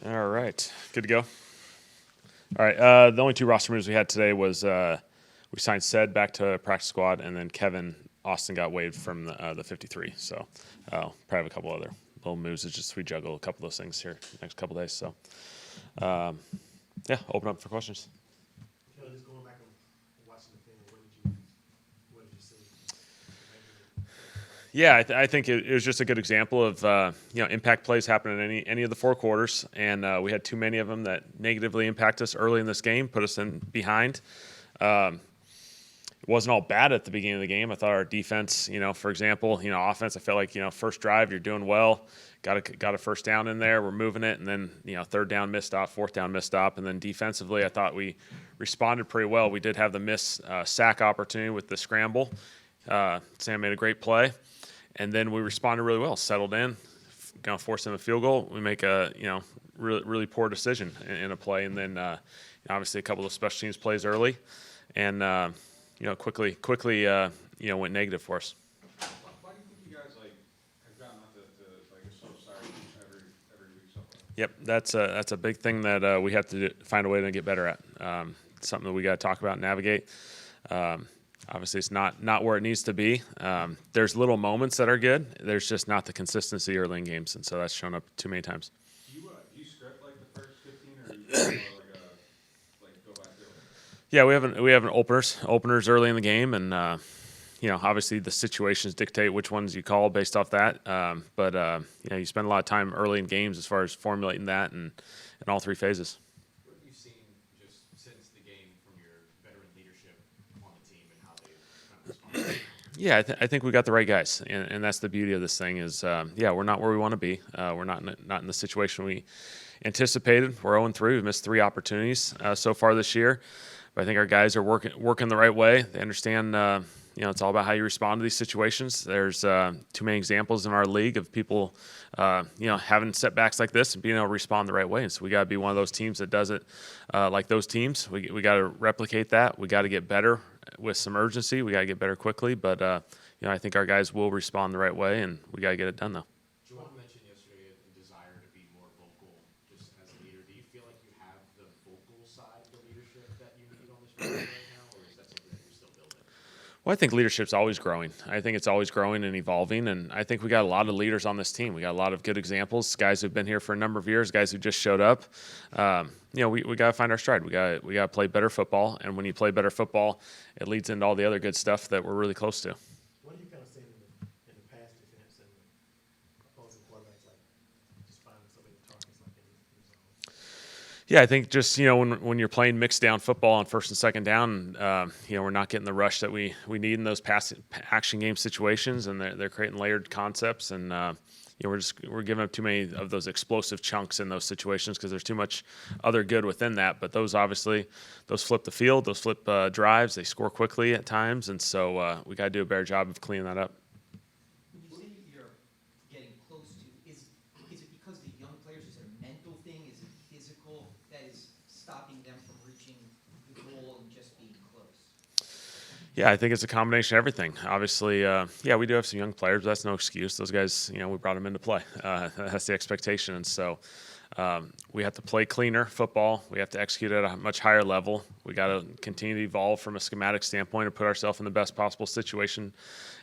All right, good to go. All right, the only two roster moves we had today was we signed Sed back to practice squad, and then Kevin Austin got waived from the 53. So probably have a couple other little moves. It's just we juggle a couple of those things here next couple of days. So yeah, open up for questions. Kelly, just going back and watching the film, what did you see? Yeah, I think it was just a good example of impact plays happen in any of the four quarters, and we had too many of them that negatively impact us early in this game, put us in behind. It wasn't all bad at the beginning of the game. I thought our defense, for example, offense, I felt like first drive you're doing well, got a first down in there, we're moving it, and then third down missed stop, fourth down missed stop, and then defensively I thought we responded pretty well. We did have the miss sack opportunity with the scramble. Sam made a great play. And then we responded really well, settled in, going to force them a field goal. We make a really poor decision in a play, and then obviously a couple of special teams plays early, and quickly went negative for us. Why do you think you guys have gotten onto a slow start every week so far? Yep, that's a big thing that we have to find a way to get better at. Something that we got to talk about and navigate. Obviously, it's not where it needs to be. There's little moments that are good. There's just not the consistency early in games, and so that's shown up too many times. Do you script the first 15, or do you go back to it? Yeah, we have an openers early in the game, and obviously the situations dictate which ones you call based off that. But you spend a lot of time early in games as far as formulating that and in all three phases. What have you seen just since the game from your veteran leadership on the team and how they've kind of responded? Yeah, I think we got the right guys, and that's the beauty of this thing is, we're not where we want to be. We're not in the situation we anticipated. We're 0-3. We've missed 3 opportunities so far this year. But I think our guys are working the right way. They understand, it's all about how you respond to these situations. There's too many examples in our league of people, having setbacks like this and being able to respond the right way. And so we got to be one of those teams that does it like those teams. We got to replicate that. We got to get better with some urgency. We got to get better quickly. But, I think our guys will respond the right way, and we got to get it done, though. Juwan mentioned yesterday a desire to be more vocal just as a leader. Do you feel like you have the vocal side of the leadership that you need on this program right now, or is that something that you're still building? Well, I think leadership's always growing. I think it's always growing and evolving, and I think we got a lot of leaders on this team. We got a lot of good examples, guys who've been here for a number of years, guys who just showed up. We got to find our stride. We got to play better football, and when you play better football, it leads into all the other good stuff that we're really close to. What do you kind of seen in the pass defense and the opposing quarterbacks, just finding so many targets in the zone? Yeah, I think just when you're playing mixed down football on first and second down, we're not getting the rush that we need in those action game situations, and they're creating layered concepts, and we're giving up too many of those explosive chunks in those situations because there's too much other good within that. But those flip the field, those flip drives, they score quickly at times, and so we got to do a better job of cleaning that up. When you say you're getting close to, is it because the young players, is it a mental thing? Is it physical that is stopping them from reaching the goal and just being close? Yeah, I think it's a combination of everything. Obviously, we do have some young players, but that's no excuse. Those guys, we brought them into play. That's the expectation, and so we have to play cleaner football. We have to execute at a much higher level. We got to continue to evolve from a schematic standpoint and put ourselves in the best possible situation.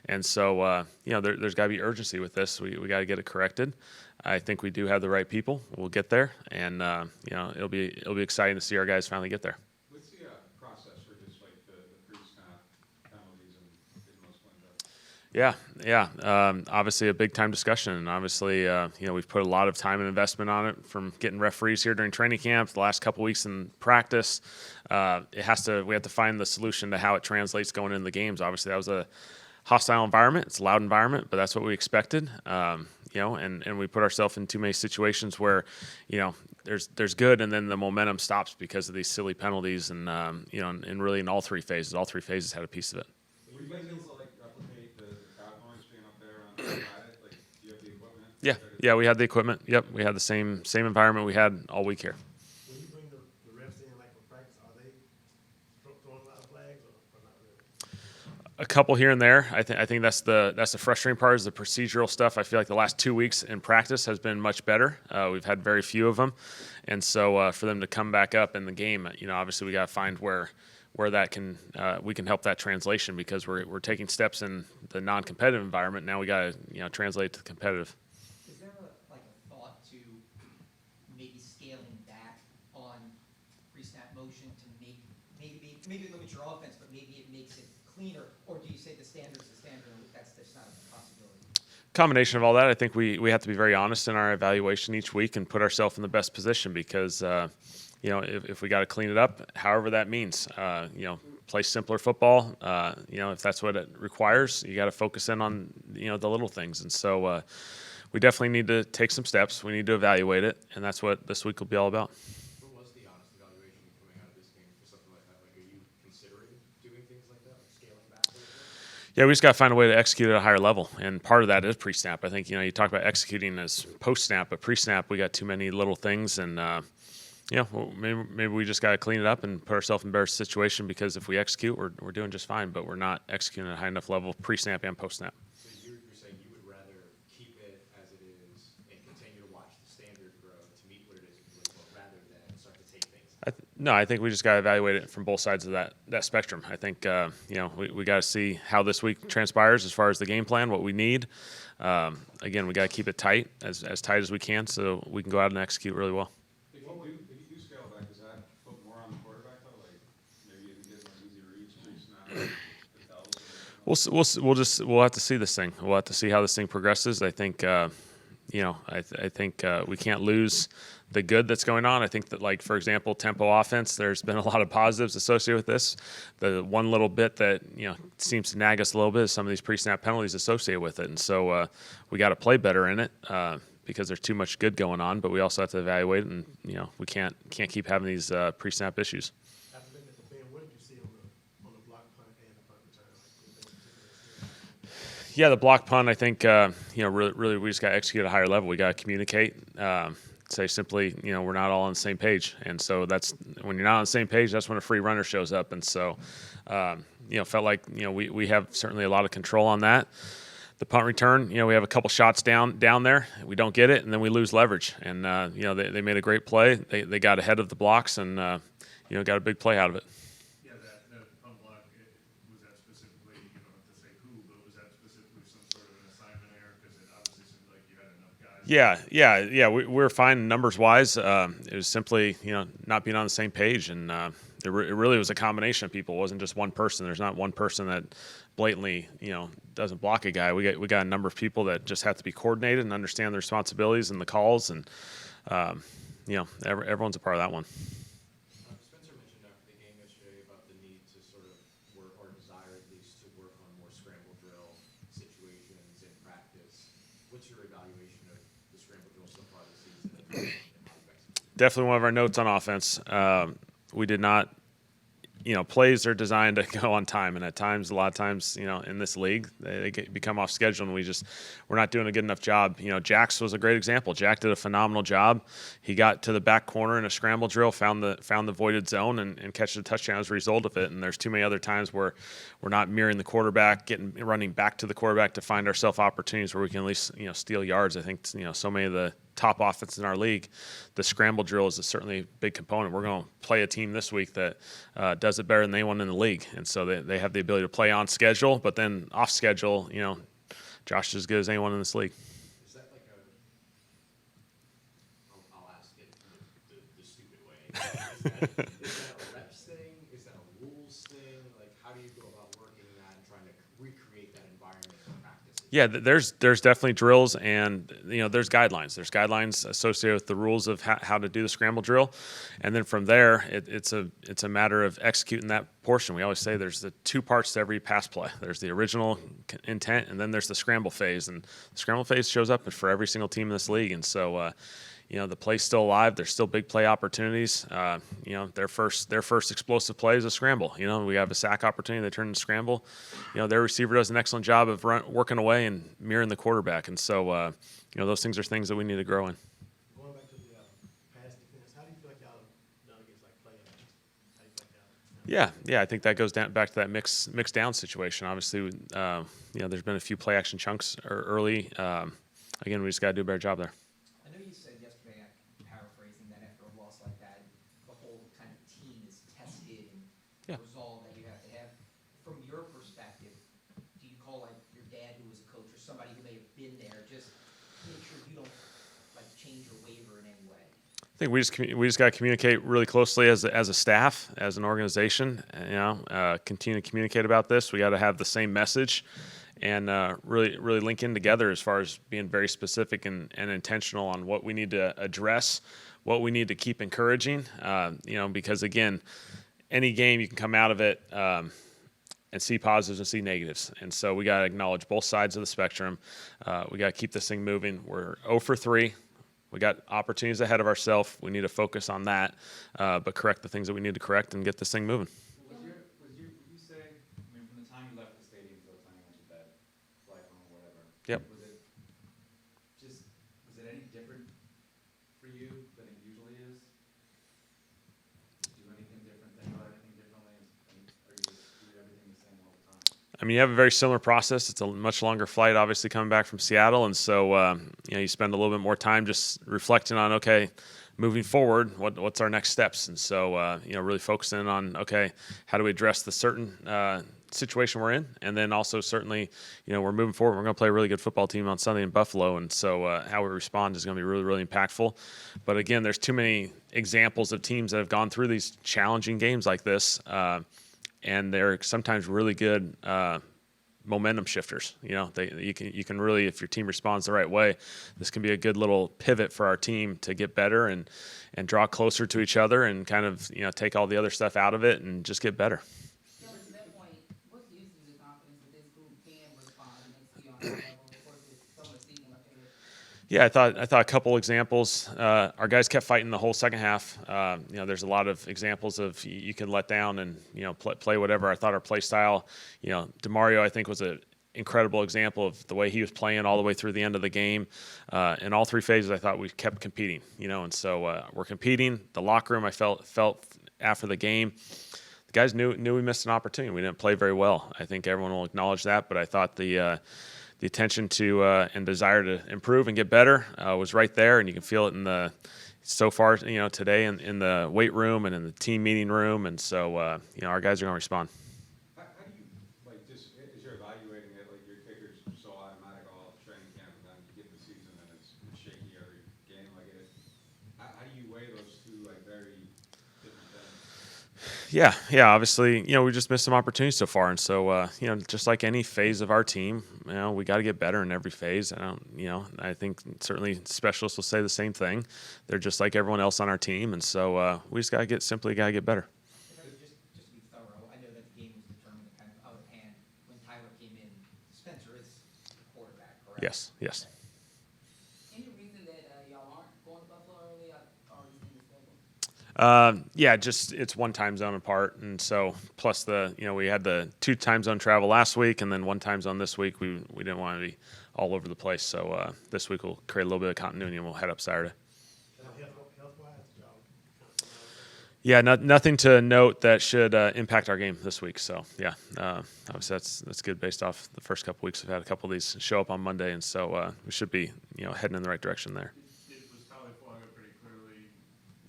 And so, there's got to be urgency with this. We got to get it corrected. I think we do have the right people. We'll get there, and it'll be exciting to see our guys finally get there. What's the process for just the pre-snap penalties and getting those cleaned up? Yeah. Obviously, a big time discussion, and obviously, we've put a lot of time and investment on it. From getting referees here during training camp, the last couple weeks in practice, we have to find the solution to how it translates going into the games. Obviously, that was a hostile environment. It's a loud environment, but that's what we expected. And we put ourselves in too many situations where, there's good, and then the momentum stops because of these silly penalties, and and really in all three phases. All three phases had a piece of it. Were you guys able to replicate the crowd noise being up there on Schematic? Do you have the equipment? Yeah, we had the equipment. Yep, we had the same environment we had all week here. When you bring the refs in, for practice, are they throwing a lot of flags or not really? couple here and there. I think that's the frustrating part is the procedural stuff. I feel like the last 2 weeks in practice has been much better. We've had very few of them, and so for them to come back up in the game, obviously we got to find where that can we can help that translation, because we're taking steps in the non-competitive environment. Now we got to translate to the competitive. Is there a thought to maybe scaling back on pre-snap motion to maybe it limits your offense, but maybe it makes it cleaner? Or do you say the standard's the standard and that's not a possibility? Combination of all that. I think we have to be very honest in our evaluation each week and put ourselves in the best position, because if we got to clean it up, however that means, play simpler football. If that's what it requires, you got to focus in on the little things. And so we definitely need to take some steps. We need to evaluate it, and that's what this week will be all about. What was the honest evaluation coming out of this game for something like that? Like, are you considering doing things like that, like scaling back a little bit? Yeah, we just got to find a way to execute at a higher level, and part of that is pre-snap. I think you talk about executing as post-snap, but pre-snap we got too many little things, and maybe we just got to clean it up and put ourselves in a better situation, because if we execute, we're doing just fine, but we're not executing at a high enough level pre-snap and post-snap. So you're saying you would rather keep it as it is and continue to watch the standard grow to meet what it is you're looking for, rather than start to take things. No, I think we just got to evaluate it from both sides of that spectrum. I think we got to see how this week transpires as far as the game plan, what we need. Again, we got to keep it tight, as tight as we can, so we can go out and execute really well. If you do scale back, does that put more on the quarterback though? Like maybe if he gets an easy reach, pre-snap, We'll have to see this thing. We'll have to see how this thing progresses. I think I think we can't lose the good that's going on. I think that, like, for example, tempo offense, there's been a lot of positives associated with this. The one little bit that seems to nag us a little bit is some of these pre-snap penalties associated with it, and so we got to play better in it, because there's too much good going on. But we also have to evaluate it, and we can't keep having these pre-snap issues. After looking at the film, what did you see on the block punt and the punt return? Yeah, the block punt, I think, really we just got to execute at a higher level. We got to communicate, say simply, we're not all on the same page. And so that's when you're not on the same page, that's when a free runner shows up. And so, felt like, we have certainly a lot of control on that. The punt return, we have a couple shots down there. We don't get it, and then we lose leverage. And, they made a great play. They got ahead of the blocks and, got a big play out of it. Yeah, that punt block, was that specifically, you don't have to say who, but was that specifically some sort of an assignment error? Because it obviously seemed like you had enough guys. Yeah. We're fine numbers-wise. It was simply, not being on the same page. And it really was a combination of people. It wasn't just one person. There's not one person that blatantly, doesn't block a guy. We got a number of people that just have to be coordinated and understand the responsibilities and the calls. And, everyone's a part of that one. Spencer mentioned after the game yesterday about the need to sort of work, or desire at least, to work on more scramble drill situations in practice. What's your evaluation of the scramble drill so far this season? And how you've executed? Definitely one of our notes on offense. We did not, plays are designed to go on time, and at times, a lot of times, in this league, they become off schedule, and we're not doing a good enough job. Jax was a great example. Jack did a phenomenal job. He got to the back corner in a scramble drill, found the voided zone, and catch the touchdown as a result of it. And there's too many other times where we're not mirroring the quarterback, running back to the quarterback to find ourselves opportunities where we can at least steal yards. I think so many of the top offense in our league, the scramble drill is certainly a big component. We're going to play a team this week that does it better than anyone in the league, and so they have the ability to play on schedule, but then off schedule, Josh is as good as anyone in this league. Is that like I'll ask it the stupid way. Is that a reps thing? Is that a rules thing? Like, how do you go about working that and trying to recreate that environment in practice? Yeah, there's definitely drills, and there's guidelines. There's guidelines associated with the rules of how to do the scramble drill, and then from there, it's a matter of executing that portion. We always say there's the two parts to every pass play. There's the original intent, and then there's the scramble phase. And the scramble phase shows up for every single team in this league, and so the play's still alive. There's still big play opportunities. Their first explosive play is a scramble. We have a sack opportunity. They turn into scramble. Their receiver does an excellent job of working away and mirroring the quarterback. And so, those things are things that we need to grow in. Going back to the pass defense, how do you feel like y'all have done against play action? How do you feel like y'all Yeah, I think that goes back to that mix down situation. Obviously, there's been a few play action chunks early. Again, we just got to do a better job there. I know you said yesterday, I'm paraphrasing, that after a loss like that, the whole kind of team is tested and Yeah. resolve that you have to have. From your perspective, do you call like your dad who was a coach or somebody who may have been there, just make sure you don't like change or waver in any way? I think we just got to communicate really closely as a staff, as an organization. Continue to communicate about this. We got to have the same message, and really link in together as far as being very specific and intentional on what we need to address, what we need to keep encouraging. Because again, any game you can come out of it and see positives and see negatives, and so we got to acknowledge both sides of the spectrum. We got to keep this thing moving. We're 0 for 3. We got opportunities ahead of ourselves. We need to focus on that, but correct the things that we need to correct and get this thing moving. Would you say, I mean, from the time you left the stadium till the time you went to bed, flight home or whatever? Yep. Was it any different for you than it usually is? Did you do anything different, think about anything differently, or you just do everything the same all the time? I mean, you have a very similar process. It's a much longer flight, obviously, coming back from Seattle. And so, you spend a little bit more time just reflecting on, okay, moving forward, what's our next steps? And so, really focusing on, okay, how do we address the certain situation we're in? And then also, certainly, we're moving forward. We're going to play a really good football team on Sunday in Buffalo. And so how we respond is going to be really, really impactful. But again, there's too many examples of teams that have gone through these challenging games like this. And they're sometimes really good momentum shifters. You can really, if your team responds the right way, this can be a good little pivot for our team to get better and draw closer to each other and kind of take all the other stuff out of it and just get better. Yeah, but to that point, what gives you the confidence that this group can respond and execute on that level? Of course, it's so much season left ahead. Yeah, I thought a couple examples. Our guys kept fighting the whole second half. There's a lot of examples of you can let down and play whatever. I thought our play style, DeMario, I think was an incredible example of the way he was playing all the way through the end of the game. In all three phases, I thought we kept competing. And so we're competing. The locker room, I felt after the game, the guys knew we missed an opportunity. We didn't play very well. I think everyone will acknowledge that. But I thought the attention to and desire to improve and get better was right there, and you can feel it so far today in the weight room and in the team meeting room, and so our guys are going to respond. How do you, just as you're evaluating it, your kicker's so automatic all the training camp, and then you get the season and it's shaky every game, how do you weigh those two, very different things? Yeah, obviously, we just missed some opportunities so far, and so just like any phase of our team, we got to get better in every phase. I think certainly specialists will say the same thing. They're just like everyone else on our team, and so we just got to get better. Just to be thorough, I know that the game was determined kind of out of hand when Tyler came in. Spencer is the quarterback, correct? Yes. Any reason that y'all aren't going to Buffalo early? I already seen the schedule. Just it's one time zone apart, and so plus we had the 2 time zone travel last week, and then 1 time zone this week. We didn't want to be all over the place, so this week we'll create a little bit of continuity, and we'll head up Saturday. Health-wise, y'all. Yeah, nothing to note that should impact our game this week. So yeah, obviously that's good based off the first couple weeks. We've had a couple of these show up on Monday, and so we should be heading in the right direction there. Was Tyler Flogger pretty clearly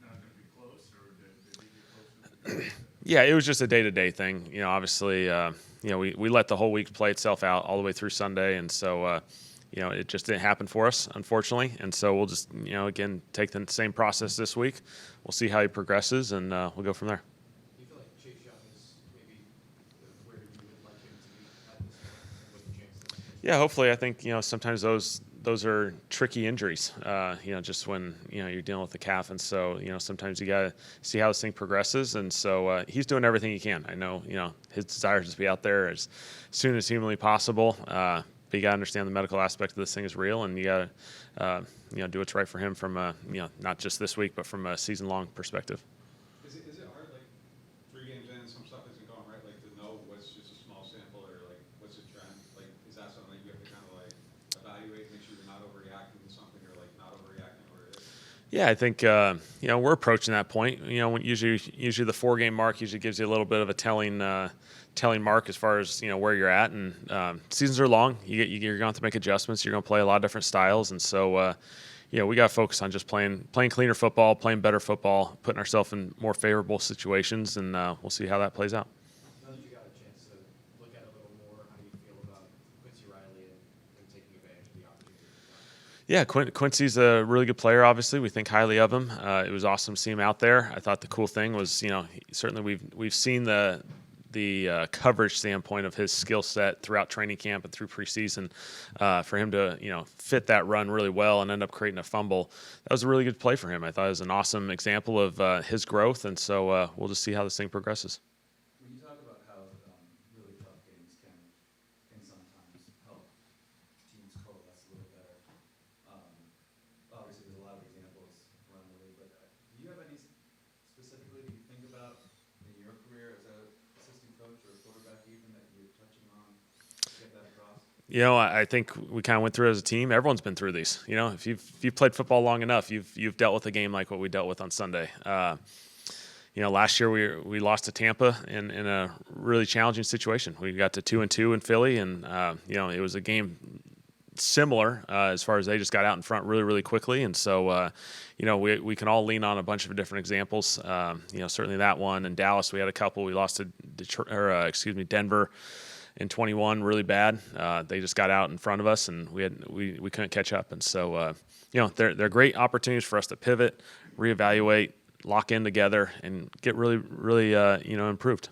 not going to be close, or did he get close? Yeah, it was just a day-to-day thing. Obviously, we let the whole week play itself out all the way through Sunday, and so it just didn't happen for us, unfortunately. And so we'll just again take the same process this week. We'll see how he progresses, and we'll go from there. Do you feel like Chase Young is maybe where you would like him to be at this point with the chances? Yeah, hopefully. I think sometimes those are tricky injuries. Just when you're dealing with the calf, and so sometimes you gotta see how this thing progresses. And so he's doing everything he can. I know his desire is to be out there as soon as humanly possible. But you gotta understand the medical aspect of this thing is real, and you gotta do what's right for him from not just this week, but from a season-long perspective. Is it hard, 3 games in, some stuff isn't going right, to know what's just a small sample or what's a trend? Is that something that you have to kind of evaluate, make sure you're not overreacting to something or not overreacting to where it is? Yeah, I think we're approaching that point. When usually the 4-game mark usually gives you a little bit of a telling mark as far as where you're at. And seasons are long. You're going to have to make adjustments. You're going to play a lot of different styles, and so we got to focus on just playing cleaner football, playing better football, putting ourselves in more favorable situations, and we'll see how that plays out. Now that you got a chance to look at it a little more, how do you feel about Quincy Riley and taking advantage of the opportunity? Yeah, Quincy's a really good player. Obviously, we think highly of him. It was awesome to see him out there. I thought the cool thing was, certainly we've seen the coverage standpoint of his skill set throughout training camp and through preseason. For him to fit that run really well and end up creating a fumble, that was a really good play for him. I thought it was an awesome example of his growth, and so we'll just see how this thing progresses. When you talk about how really tough games can sometimes help teams coalesce a little better, obviously there's a lot of examples around the league, but do you have any specifically that you think about in your career as a assistant coach or a quarterback even that you're touching on to get that across? I think we kind of went through it as a team. Everyone's been through these. If you've played football long enough, you've dealt with a game like what we dealt with on Sunday. Last year we lost to Tampa in a really challenging situation. We got to 2-2 in Philly, and it was a game similar as far as they just got out in front really, really quickly. And so, we can all lean on a bunch of different examples. Certainly that one. In Dallas, we had a couple. We lost to Denver in 21 really bad. They just got out in front of us, and we couldn't catch up. And so, they're great opportunities for us to pivot, reevaluate, lock in together, and get really, really, improved.